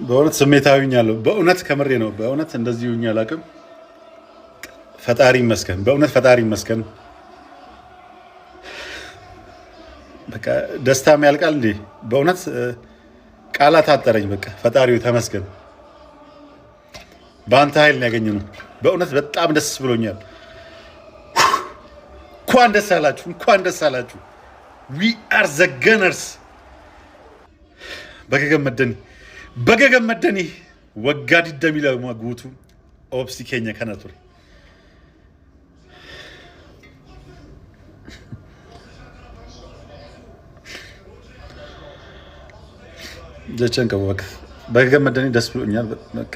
በእውነት ስሜታዊኛለሁ። በእውነት ከምሬ ነው። በእውነት እንደዚህ ሆኜ አላውቅም። ፈጣሪ ይመስገን። በእውነት ፈጣሪ ይመስገን። በቃ ደስታም ያልቃል እንዴ! በእውነት ቃላት አጠረኝ። በቃ ፈጣሪው ተመስገን። በአንተ ኃይል ነው ያገኘነው። በእውነት በጣም ደስ ብሎኛል። እንኳን ደስ አላችሁ፣ እንኳን ደስ አላችሁ። ዊ አር ዘ ገነርስ። በገገመደኒ ወጋዲ ደሚላ ጉቱ ኦብሲ ኬኛ ከነቱር ጀቸን ከበቃ በገገመደኒ ደስ ብሎኛል። በቃ